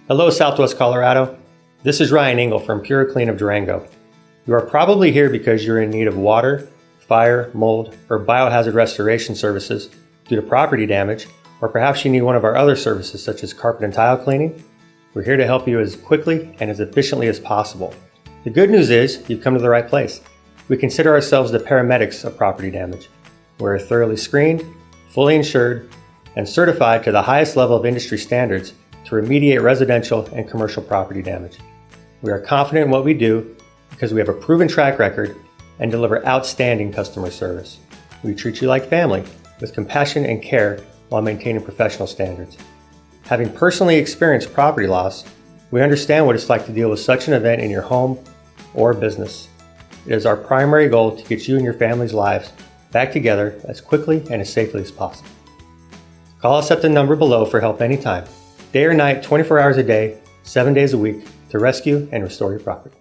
Hello, Southwest Colorado. This is Ryan Engle from PuroClean of Durango. You are probably here because you're in need of water, fire, mold, or biohazard restoration services due to property damage, or perhaps you need one of our other services such as carpet and tile cleaning. We're here to help you as quickly and as efficiently as possible. The good news is you've come to the right place. We consider ourselves the paramedics of property damage. We're thoroughly screened, fully insured, and certified to the highest level of industry standards to remediate residential and commercial property damage. We are confident in what we do because we have a proven track record and deliver outstanding customer service. We treat you like family with compassion and care while maintaining professional standards. Having personally experienced property loss, we understand what it's like to deal with such an event in your home or business. It is our primary goal to get you and your family's lives back together as quickly and as safely as possible. Call us at the number below for help anytime, day or night, 24 hours a day, 7 days a week, to rescue and restore your property.